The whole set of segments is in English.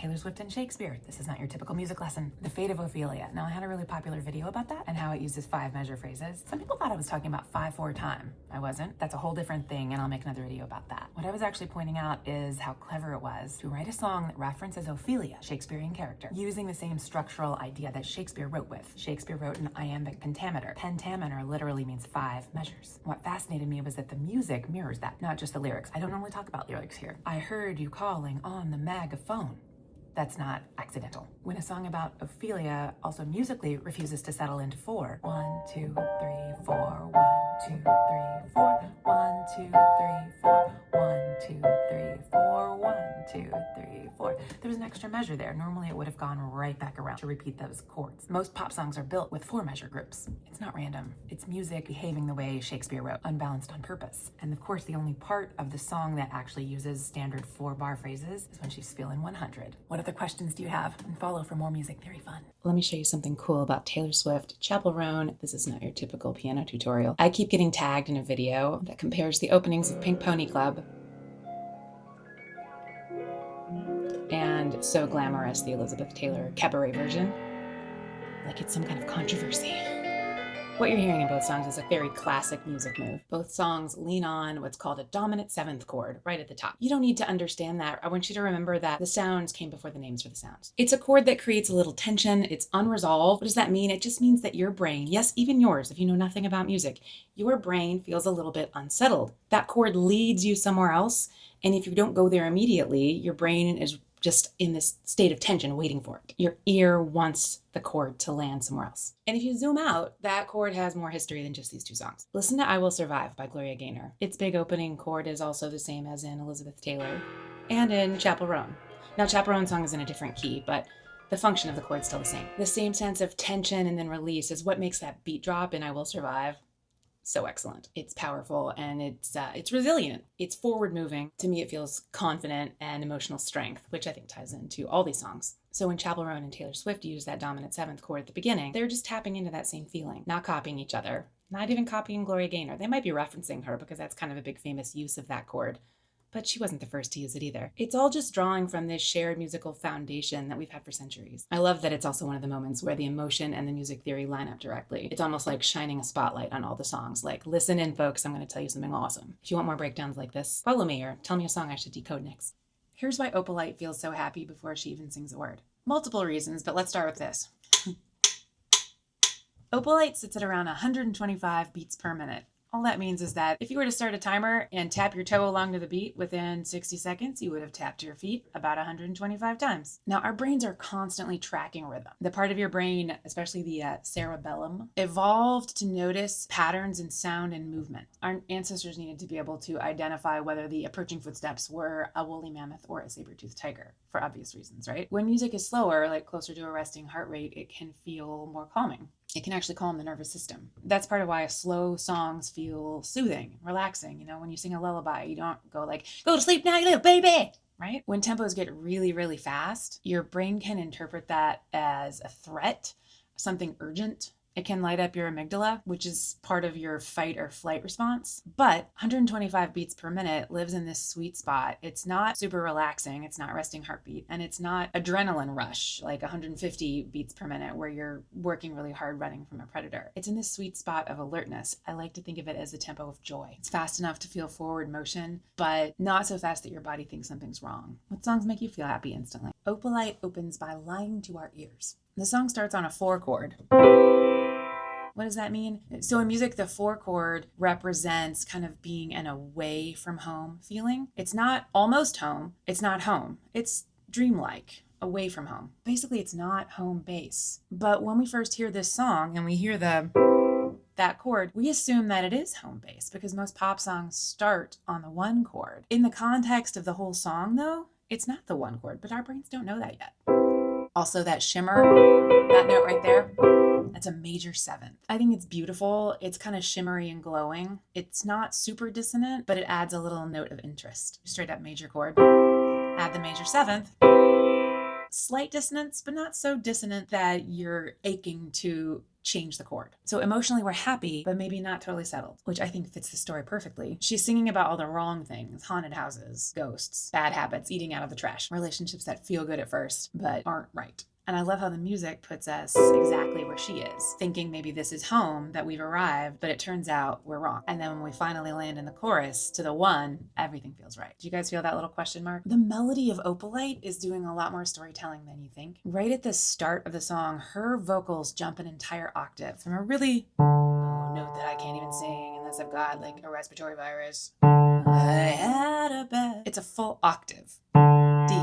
Taylor Swift and Shakespeare. This is not your typical music lesson. The Fate of Ophelia. Now, I had a really popular video about that and how it uses 5 measure phrases. Some people thought I was talking about 5/4 time. I wasn't. That's a whole different thing, and I'll make another video about that. What I was actually pointing out is how clever it was to write a song that references Ophelia, Shakespearean character, using the same structural idea that Shakespeare wrote with. Shakespeare wrote an iambic pentameter. Pentameter literally means 5 measures. What fascinated me was that the music mirrors that, not just the lyrics. I don't normally talk about lyrics here. I heard you calling on the megaphone. That's not accidental. When a song about Ophelia also musically refuses to settle into 4. 1, 2, 3, 4. 1, 2, 3, 4. 1, 2, 3, 4. 1, 2, 3, 4. 1, 2, 3, 4. There was an extra measure there. Normally it would have gone right back around to repeat those chords. Most pop songs are built with 4 measure groups. It's not random. It's music behaving the way Shakespeare wrote, unbalanced on purpose. And of course, the only part of the song that actually uses standard 4-bar phrases is when she's feeling 100. What other questions do you have? And follow for more music theory fun. Let me show you something cool about Taylor Swift, Chapel Roan. This is not your typical piano tutorial. I keep getting tagged in a video that compares the openings of Pink Pony Club and So Glamorous, the Elizabeth Taylor cabaret version, like it's some kind of controversy. What you're hearing in both songs is a very classic music move. Both songs lean on what's called a dominant 7th chord right at the top. You don't need to understand that. I want you to remember that the sounds came before the names for the sounds. It's a chord that creates a little tension. It's unresolved. What does that mean? It just means that your brain, yes, even yours, if you know nothing about music, your brain feels a little bit unsettled. That chord leads you somewhere else. And if you don't go there immediately, your brain is just in this state of tension waiting for it. Your ear wants the chord to land somewhere else. And if you zoom out, that chord has more history than just these 2 songs. Listen to I Will Survive by Gloria Gaynor. Its big opening chord is also the same as in Elizabeth Taylor and in Chapel Roan. Now, Chapel Roan's song is in a different key, but the function of the chord's still the same. The same sense of tension and then release is what makes that beat drop in I Will Survive so excellent. It's powerful and it's resilient. It's forward moving. To me, it feels confident and emotional strength, which I think ties into all these songs. So when Chapel Roan and Taylor Swift use that dominant 7th chord at the beginning, they're just tapping into that same feeling, not copying each other, not even copying Gloria Gaynor. They might be referencing her because that's kind of a big famous use of that chord, but she wasn't the first to use it either. It's all just drawing from this shared musical foundation that we've had for centuries. I love that it's also one of the moments where the emotion and the music theory line up directly. It's almost like shining a spotlight on all the songs. Like, listen in, folks, I'm going to tell you something awesome. If you want more breakdowns like this, follow me or tell me a song I should decode next. Here's why Opalite feels so happy before she even sings a word. Multiple reasons, but let's start with this. Opalite sits at around 125 beats per minute. All that means is that if you were to start a timer and tap your toe along to the beat within 60 seconds, you would have tapped your feet about 125 times. Now, our brains are constantly tracking rhythm. The part of your brain, especially the cerebellum, evolved to notice patterns in sound and movement. Our ancestors needed to be able to identify whether the approaching footsteps were a woolly mammoth or a saber-toothed tiger, for obvious reasons, right? When music is slower, like closer to a resting heart rate, it can feel more calming. It can actually calm the nervous system. That's part of why slow songs feel soothing, relaxing. You know, when you sing a lullaby, you don't go like, go to sleep now, you little baby, right? When tempos get really, really fast, your brain can interpret that as a threat, something urgent. It can light up your amygdala, which is part of your fight or flight response. But 125 beats per minute lives in this sweet spot. It's not super relaxing. It's not resting heartbeat. And it's not adrenaline rush, like 150 beats per minute, where you're working really hard running from a predator. It's in this sweet spot of alertness. I like to think of it as the tempo of joy. It's fast enough to feel forward motion, but not so fast that your body thinks something's wrong. What songs make you feel happy instantly? Opalite opens by lying to our ears. The song starts on a 4 chord. What does that mean? So in music, the 4 chord represents kind of being an away from home feeling. It's not almost home. It's not home. It's dreamlike, away from home. Basically, it's not home base. But when we first hear this song and we hear that chord, we assume that it is home base because most pop songs start on the 1 chord. In the context of the whole song, though, it's not the 1 chord, but our brains don't know that yet. Also, that shimmer, that note right there, that's a major 7th. I think it's beautiful. It's kind of shimmery and glowing. It's not super dissonant, but it adds a little note of interest. Straight up major chord. Add the major 7th. Slight dissonance, but not so dissonant that you're aching to change the chord. So emotionally we're happy, but maybe not totally settled, which I think fits the story perfectly. She's singing about all the wrong things: haunted houses, ghosts, bad habits, eating out of the trash, relationships that feel good at first, but aren't right. And I love how the music puts us exactly where she is, thinking maybe this is home, that we've arrived, but it turns out we're wrong. And then when we finally land in the chorus to the one, everything feels right. Do you guys feel that little question mark? The melody of Opalite is doing a lot more storytelling than you think. Right at the start of the song, her vocals jump an entire octave from a really low note that I can't even sing unless I've got like a respiratory virus. I had a bed. It's a full octave. D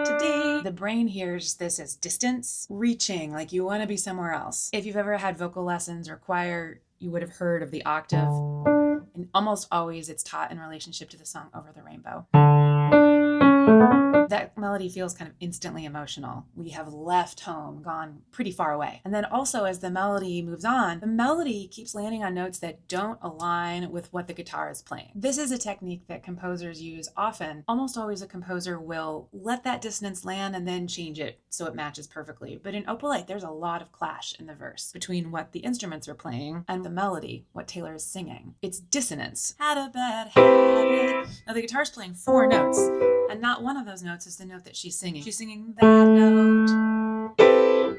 to D. The brain hears this as distance, reaching, like you want to be somewhere else. If you've ever had vocal lessons or choir, you would have heard of the octave. And almost always it's taught in relationship to the song Over the Rainbow. That melody feels kind of instantly emotional. We have left home, gone pretty far away. And then also as the melody moves on, the melody keeps landing on notes that don't align with what the guitar is playing. This is a technique that composers use often. Almost always a composer will let that dissonance land and then change it so it matches perfectly. But in Opalite, there's a lot of clash in the verse between what the instruments are playing and the melody, what Taylor is singing. It's dissonance. Had a bad habit. Now the guitar's playing 4 notes, and not one of those notes is the note that she's singing. She's singing that note.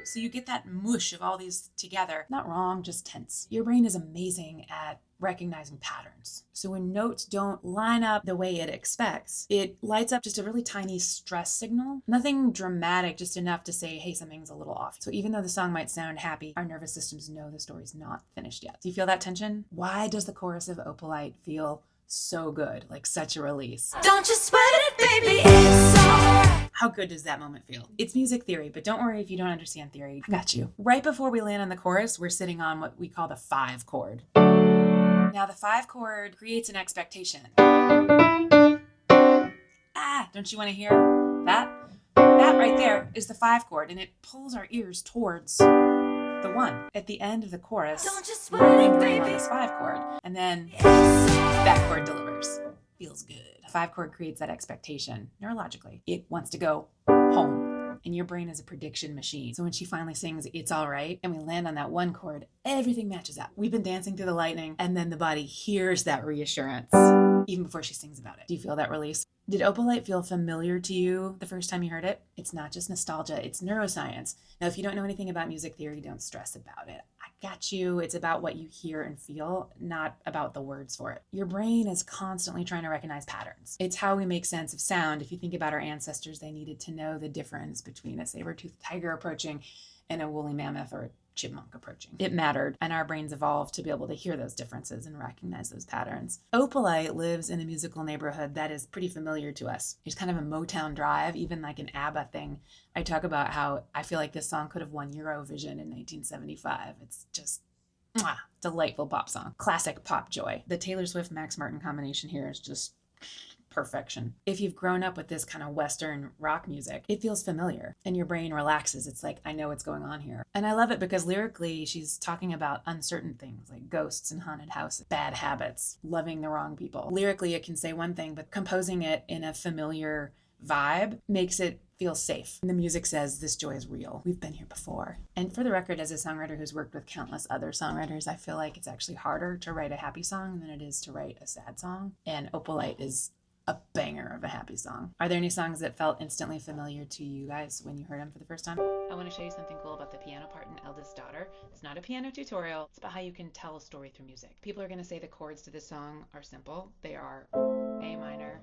So you get that mush of all these together. Not wrong, just tense. Your brain is amazing at recognizing patterns. So when notes don't line up the way it expects, it lights up just a really tiny stress signal. Nothing dramatic, just enough to say, hey, something's a little off. So even though the song might sound happy, our nervous systems know the story's not finished yet. Do you feel that tension? Why does the chorus of Opalite feel so good, like such a release? Don't you sweat it, baby, it's alright. How good does that moment feel? It's music theory, but don't worry if you don't understand theory. I got you. Right before we land on the chorus, we're sitting on what we call the 5 chord. Now the 5 chord creates an expectation. Don't you want to hear that? That right there is the 5 chord, and it pulls our ears towards the 1. At the end of the chorus, Don't you we're sweat it, lingering on baby, this 5 chord, and then it's alright. that chord delivers. Feels good. 5 chord creates that expectation neurologically. It wants to go home. And your brain is a prediction machine. So when she finally sings It's All Right and we land on that 1 chord, everything matches up. We've been dancing through the lightning, and then the body hears that reassurance even before she sings about it. Do you feel that release? Did Opalite feel familiar to you the first time you heard it? It's not just nostalgia, it's neuroscience. Now, if you don't know anything about music theory, don't stress about it. I got you. It's about what you hear and feel, not about the words for it. Your brain is constantly trying to recognize patterns. It's how we make sense of sound. If you think about our ancestors, they needed to know the difference between a saber-toothed tiger approaching and a woolly mammoth or a chipmunk approaching. It mattered, and our brains evolved to be able to hear those differences and recognize those patterns. Opalite lives in a musical neighborhood that is pretty familiar to us. It's kind of a Motown drive, even like an ABBA thing. I talk about how I feel like this song could have won Eurovision in 1975. It's just delightful pop song. Classic pop joy. The Taylor Swift Max Martin combination here is just perfection. If you've grown up with this kind of Western rock music, it feels familiar and your brain relaxes. It's like, I know what's going on here. And I love it because lyrically, she's talking about uncertain things like ghosts and haunted houses, bad habits, loving the wrong people. Lyrically, it can say one thing, but composing it in a familiar vibe makes it feel safe. And the music says, this joy is real. We've been here before. And for the record, as a songwriter who's worked with countless other songwriters, I feel like it's actually harder to write a happy song than it is to write a sad song. And Opalite is a banger of a happy song. Are there any songs that felt instantly familiar to you guys when you heard them for the first time? I want to show you something cool about the piano part in Eldest Daughter. It's not a piano tutorial. It's about how you can tell a story through music. People are going to say the chords to this song are simple. They are A minor,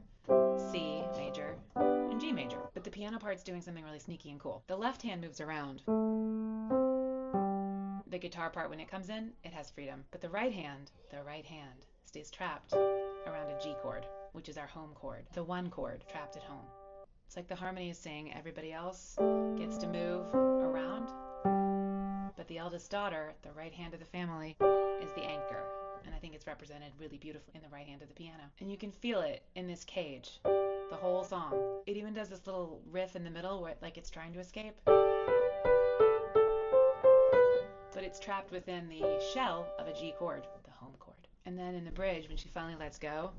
C major, and G major. But the piano part's doing something really sneaky and cool. The left hand moves around. The guitar part, when it comes in, it has freedom. But the right hand stays trapped around a G chord, which is our home chord. The 1 chord trapped at home. It's like the harmony is saying everybody else gets to move around, but the eldest daughter, the right hand of the family, is the anchor. And I think it's represented really beautifully in the right hand of the piano. And you can feel it in this cage, the whole song. It even does this little riff in the middle where like it's trying to escape. But it's trapped within the shell of a G chord, the home chord. And then in the bridge, when she finally lets go,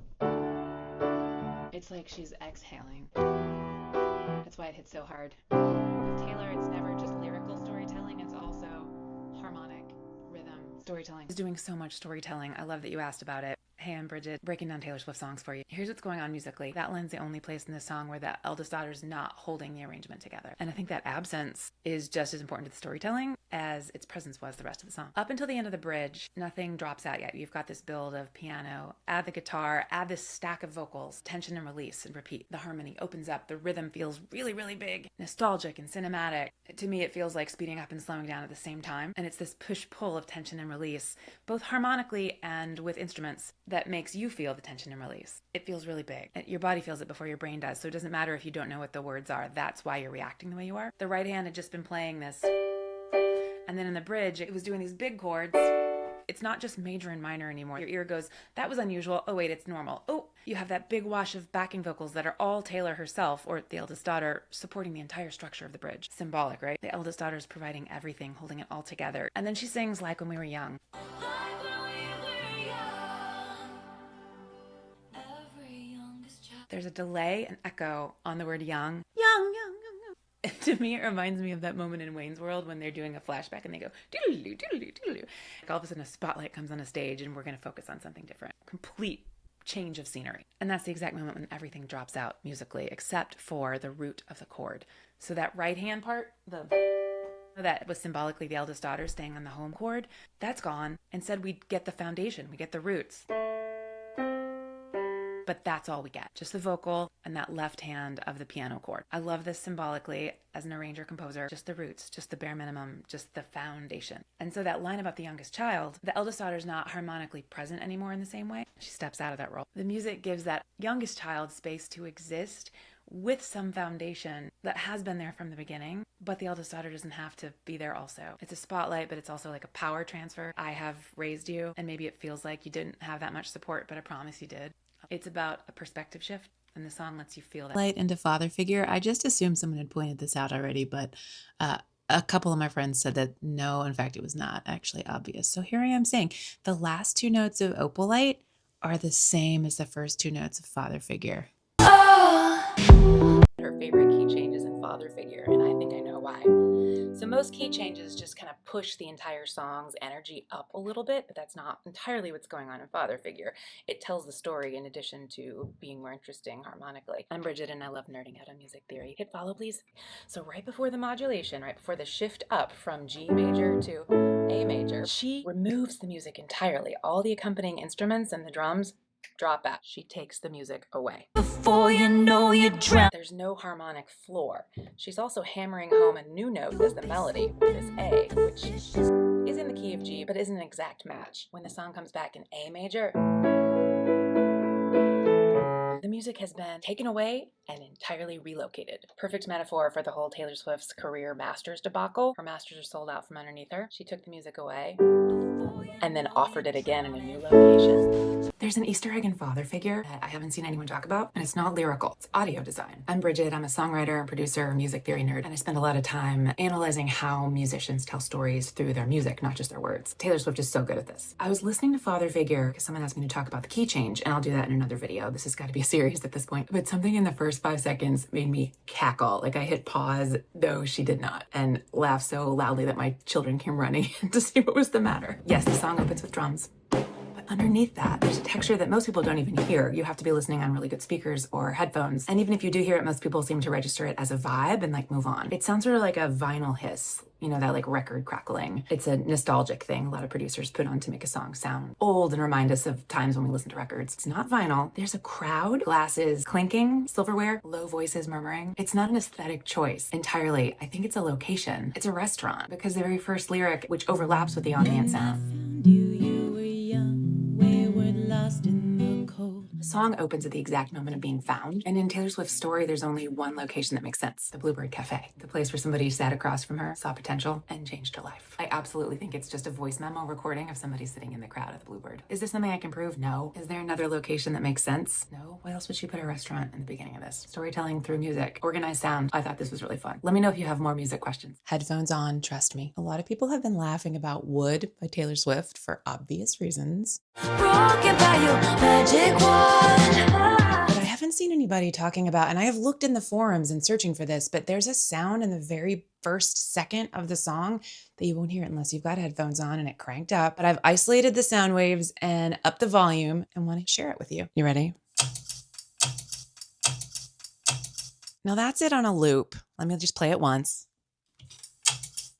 it's like she's exhaling. That's why it hits so hard. With Taylor, it's never just lyrical storytelling, it's also harmonic rhythm storytelling. Is doing so much storytelling. I love that you asked about it. Hey, I'm Bridget, breaking down Taylor Swift songs for you. Here's what's going on musically. That line's the only place in this song where the eldest daughter's not holding the arrangement together. And I think that absence is just as important to the storytelling as its presence was the rest of the song. Up until the end of the bridge, nothing drops out yet. You've got this build of piano, add the guitar, add this stack of vocals, tension and release and repeat. The harmony opens up. The rhythm feels really, really big, nostalgic and cinematic. To me, it feels like speeding up and slowing down at the same time. And it's this push-pull of tension and release, both harmonically and with instruments, that makes you feel the tension and release. It feels really big. Your body feels it before your brain does, so it doesn't matter if you don't know what the words are. That's why you're reacting the way you are. The right hand had just been playing this, and then in the bridge, it was doing these big chords. It's not just major and minor anymore. Your ear goes, that was unusual. Oh wait, it's normal. Oh, you have that big wash of backing vocals that are all Taylor herself, or the eldest daughter, supporting the entire structure of the bridge. Symbolic, right? The eldest daughter is providing everything, holding it all together. And then she sings Like When We Were Young. There's a delay, an echo on the word young. Young. And to me, it reminds me of that moment in Wayne's World when they're doing a flashback and they go, doodle-doo, doodle-doo, doodle-doo. Like all of a sudden a spotlight comes on a stage and we're going to focus on something different. Complete change of scenery. And that's the exact moment when everything drops out musically, except for the root of the chord. So that right hand part, that was symbolically the eldest daughter staying on the home chord, that's gone. Instead, we get the foundation, we get the roots. But that's all we get, just the vocal and that left hand of the piano chord. I love this symbolically as an arranger composer, just the roots, just the bare minimum, just the foundation. And so that line about the youngest child, the eldest daughter's not harmonically present anymore in the same way. She steps out of that role. The music gives that youngest child space to exist with some foundation that has been there from the beginning, but the eldest daughter doesn't have to be there also. It's a spotlight, but it's also like a power transfer. I have raised you, and maybe it feels like you didn't have that much support, but I promise you did. It's about a perspective shift, and the song lets you feel that. Light into father figure. I just assumed someone had pointed this out already, but a couple of my friends said that no, in fact, it was not actually obvious. So here I am saying the last two notes of Opalite are the same as the first two notes of father figure. Her favorite key changes in father figure, and I think I know why. So most key changes just kind of push the entire song's energy up a little bit, but that's not entirely what's going on in father figure. It tells the story in addition to being more interesting harmonically. I'm Bridget and I love nerding out on music theory. Hit follow, please. So right before the modulation, right before the shift up from G major to A major, she removes the music entirely. All the accompanying instruments and the drums drop out. She takes the music away. Before you know you drown. There's no harmonic floor. She's also hammering home a new note as the melody, this A, which is in the key of G, but isn't an exact match. When the song comes back in A major, the music has been taken away and entirely relocated. Perfect metaphor for the whole Taylor Swift's career masters debacle. Her masters are sold out from underneath her. She took the music away and then offered it again in a new location. There's an Easter egg in father figure that I haven't seen anyone talk about, and it's not lyrical, it's audio design. I'm Bridget, I'm a songwriter, producer, music theory nerd, and I spend a lot of time analyzing how musicians tell stories through their music, not just their words. Taylor Swift is so good at this. I was listening to father figure because someone asked me to talk about the key change, and I'll do that in another video. This has got to be a series at this point, but something in the first 5 seconds made me cackle. Like I hit pause, though she did not, and laughed so loudly that my children came running to see what was the matter. Yes, the song opens with drums. Underneath that, there's a texture that most people don't even hear. You have to be listening on really good speakers or headphones. And even if you do hear it, most people seem to register it as a vibe and like move on. It sounds sort of like a vinyl hiss, you know, that like record crackling. It's a nostalgic thing a lot of producers put on to make a song sound old and remind us of times when we listen to records. It's not vinyl. There's a crowd, glasses clinking, silverware, low voices murmuring. It's not an aesthetic choice entirely. I think it's a location. It's a restaurant because the very first lyric, which overlaps with the ambient sound. The song opens at the exact moment of being found, and in Taylor Swift's story, there's only one location that makes sense: the Bluebird Cafe, the place where somebody sat across from her, saw potential, and changed her life. I absolutely think it's just a voice memo recording of somebody sitting in the crowd at the Bluebird. Is this something I can prove? No. Is there another location that makes sense? No. Why else would she put a restaurant in the beginning of this? Storytelling through music, organized sound. I thought this was really fun. Let me know if you have more music questions. Headphones on, trust me. A lot of people have been laughing about Wood by Taylor Swift for obvious reasons. Broken by your magic wand. But I haven't seen anybody talking about, and I have looked in the forums and searching for this, but there's a sound in the very first second of the song that you won't hear it unless you've got headphones on and it cranked up. But I've isolated the sound waves and upped the volume and want to share it with you. You ready? Now that's it on a loop. Let me just play it once.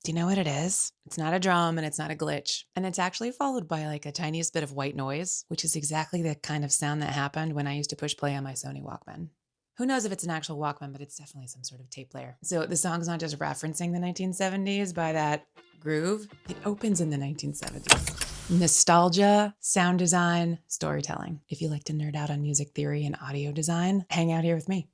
Do you know what it is? It's not a drum and it's not a glitch. And it's actually followed by like a tiniest bit of white noise, which is exactly the kind of sound that happened when I used to push play on my Sony Walkman. Who knows if it's an actual Walkman, but it's definitely some sort of tape player. So the song's not just referencing the 1970s by that groove. It opens in the 1970s. Nostalgia, sound design, storytelling. If you like to nerd out on music theory and audio design, hang out here with me.